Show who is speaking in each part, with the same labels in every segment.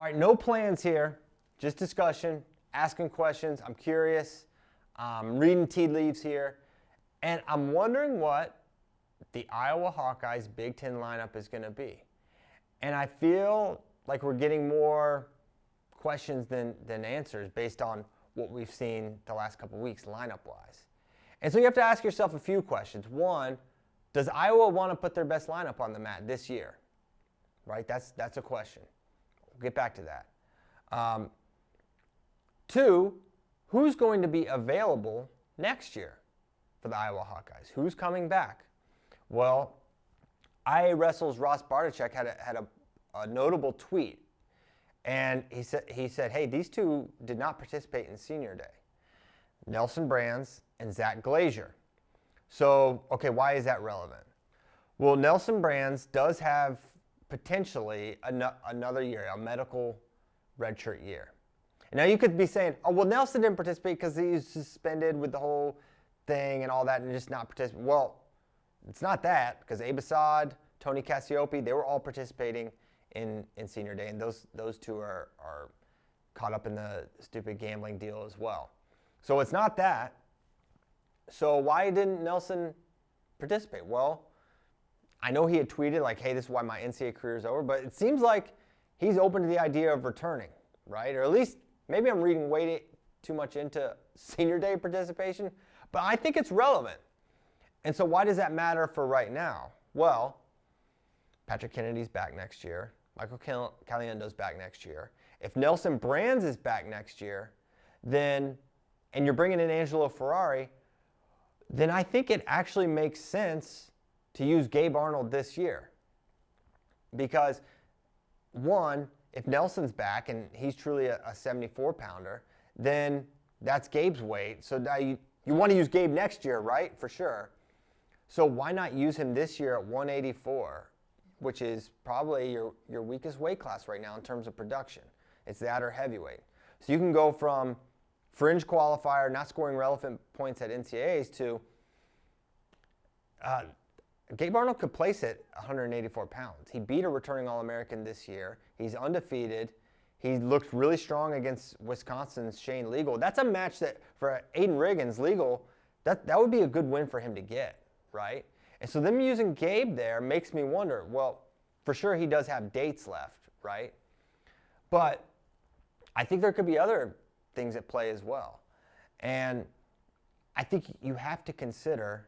Speaker 1: right, no plans here, just discussion, asking questions. I'm curious, reading tea leaves here, and I'm wondering what the Iowa Hawkeyes Big Ten lineup is going to be. And I feel like we're getting more questions than answers based on what we've seen the last couple weeks lineup-wise. And so you have to ask yourself a few questions. One, does Iowa want to put their best lineup on the mat this year? Right? That's a question. We'll get back to that. Two, who's going to be available next year for the Iowa Hawkeyes? Who's coming back? Well, IA Wrestle's Ross Bartachek had a notable tweet, and he said, hey, these two did not participate in Senior Day. Nelson Brands and Zach Glazier. So, okay, why is that relevant? Well, Nelson Brands does have potentially another year, a medical redshirt year. And now you could be saying, oh, well, Nelson didn't participate because he was suspended with the whole thing and all that and just not participate. Well, it's not that, because Abe Assad, Tony Cassiope, they were all participating in Senior Day, and those two are caught up in the stupid gambling deal as well. So it's not that. So why didn't Nelson participate? Well, I know he had tweeted like, hey, this is why my NCAA career is over, but it seems like he's open to the idea of returning, right? Or at least maybe I'm reading way too much into Senior Day participation, but I think it's relevant. And so why does that matter for right now? Well, Patrick Kennedy's back next year. Michael Caliendo's back next year. If Nelson Brands is back next year, then, and you're bringing in Angelo Ferrari, then I think it actually makes sense to use Gabe Arnold this year. Because, one, if Nelson's back and he's truly a 74-pounder, then that's Gabe's weight. So now you want to use Gabe next year, right? For sure. So why not use him this year at 184, which is probably your weakest weight class right now in terms of production. It's that or heavyweight. So you can go from fringe qualifier, not scoring relevant points at NCAAs, to Gabe Arnold could place at 184 pounds. He beat a returning All-American this year. He's undefeated. He looked really strong against Wisconsin's Shane Legal. That's a match that, for Aiden Riggins, Legal, that would be a good win for him to get, right? And so them using Gabe there makes me wonder, well, for sure he does have dates left, right? But I think there could be other things at play as well. And I think you have to consider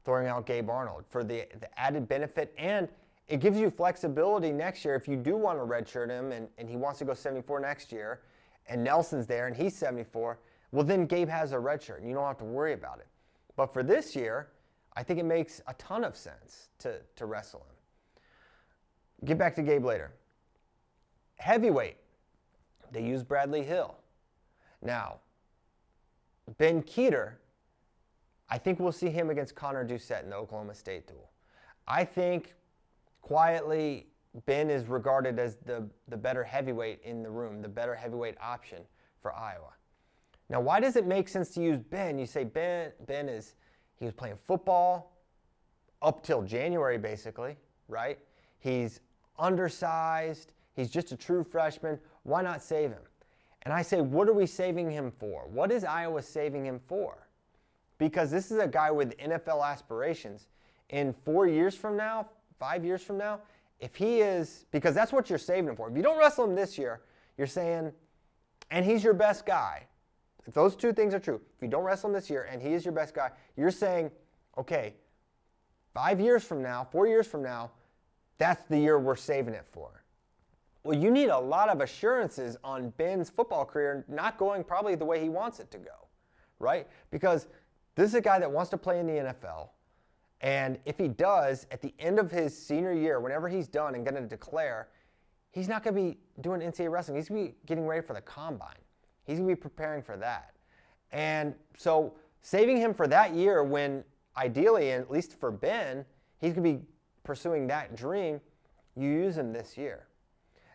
Speaker 1: throwing out Gabe Arnold for the added benefit, and it gives you flexibility next year if you do want to redshirt him and he wants to go 74 next year and Nelson's there and he's 74, well then Gabe has a redshirt and you don't have to worry about it. But for this year, I think it makes a ton of sense to wrestle him. Get back to Gabe later. Heavyweight, they use Bradley Hill. Now, Ben Keeter, I think we'll see him against Connor Doucette in the Oklahoma State duel. I think quietly Ben is regarded as the better heavyweight in the room, the better heavyweight option for Iowa. Now, why does it make sense to use Ben? You say Ben is, he was playing football up till January basically, right? He's undersized. He's just a true freshman. Why not save him? And I say, what are we saving him for? What is Iowa saving him for? Because this is a guy with NFL aspirations. In 4 years from now, 5 years from now, if he is, because that's what you're saving him for. If you don't wrestle him this year, you're saying, and he's your best guy. If those two things are true, if you don't wrestle him this year and he is your best guy, you're saying, okay, 5 years from now, 4 years from now, that's the year we're saving it for. Well, you need a lot of assurances on Ben's football career not going probably the way he wants it to go, right? Because this is a guy that wants to play in the NFL, and if he does, at the end of his senior year, whenever he's done and going to declare, he's not going to be doing NCAA wrestling. He's going to be getting ready for the combine. He's going to be preparing for that. And so saving him for that year when ideally, and at least for Ben, he's going to be pursuing that dream, you use him this year.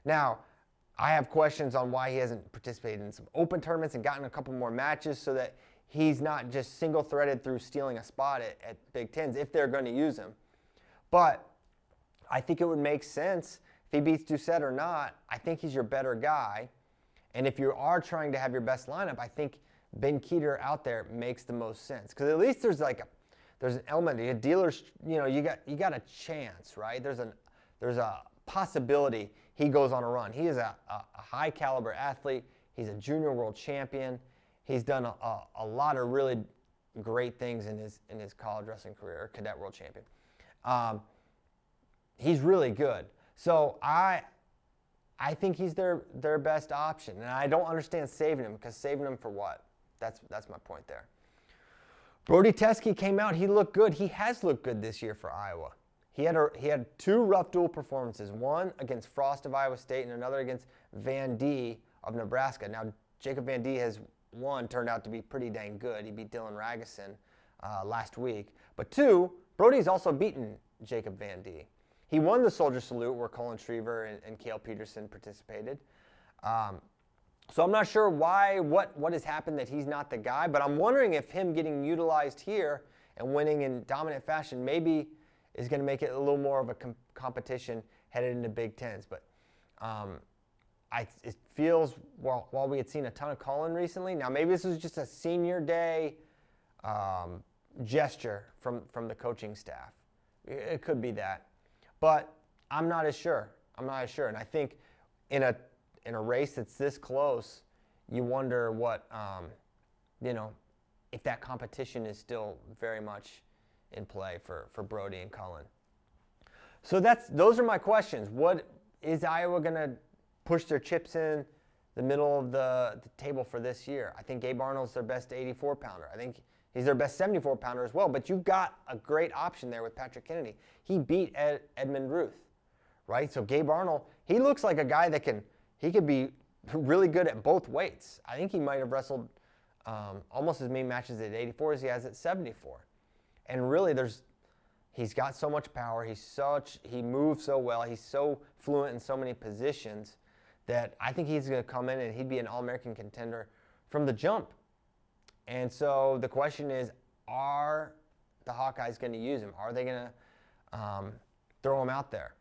Speaker 1: Now, I have questions on why he hasn't participated in some open tournaments and gotten a couple more matches so that he's not just single-threaded through stealing a spot at Big Tens if they're going to use him. But I think it would make sense if he beats Doucette or not, I think he's your better guy. And if you are trying to have your best lineup, I think Ben Keeter out there makes the most sense. Because at least there's an element. A dealer's, you got a chance, right? There's a possibility he goes on a run. He is a high caliber athlete. He's a junior world champion. He's done a lot of really great things in his college wrestling career, cadet world champion. He's really good. So I think he's their best option. And I don't understand saving him, because saving him for what? That's my point there. Brody Teske came out. He looked good. He has looked good this year for Iowa. He had 2 rough duel performances, one against Frost of Iowa State and another against Van D of Nebraska. Now, Jacob Van D has, one, turned out to be pretty dang good. He beat Dylan Ragusin last week. But 2, Brody's also beaten Jacob Van D. He won the Soldier Salute, where Colin Shriver and Cale Peterson participated. So I'm not sure what has happened that he's not the guy, but I'm wondering if him getting utilized here and winning in dominant fashion maybe is going to make it a little more of a competition headed into Big Tens. But it feels, while we had seen a ton of Colin recently, now maybe this was just a senior day gesture from the coaching staff. It could be that. But I'm not as sure. And I think in a race that's this close, you wonder what, if that competition is still very much in play for Brody and Cullen. So those are my questions. What is Iowa going to push their chips in the middle of the table for this year? I think Gabe Arnold's their best 84-pounder. I think he's their best 74-pounder as well. But you've got a great option there with Patrick Kennedy. He beat Edmund Ruth, right? So Gabe Arnold, he looks like a guy that he could be really good at both weights. I think he might have wrestled almost as many matches at 84 as he has at 74. And really, he's got so much power. He moves so well. He's so fluent in so many positions that I think he's going to come in and he'd be an All-American contender from the jump. And so the question is, are the Hawkeyes going to use him? Are they going to throw him out there?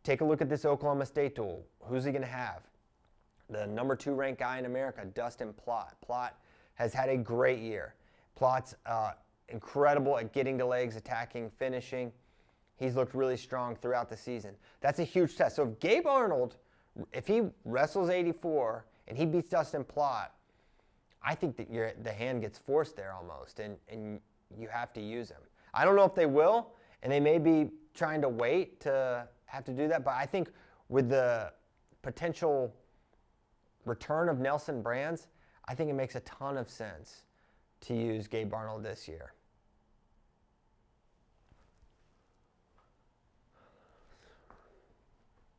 Speaker 1: Take a look at this Oklahoma State duel. Who's he going to have? The number 2 ranked guy in America, Dustin Plott. Plott has had a great year. Plott's incredible at getting to legs, attacking, finishing. He's looked really strong throughout the season. That's a huge test. So if Gabe Arnold, if he wrestles 84 and he beats Dustin Plott, I think that the hand gets forced there almost, and you have to use him. I don't know if they will, and they may be trying to wait to have to do that, but I think with the potential return of Nelson Brands, I think it makes a ton of sense to use Gabe Arnold this year.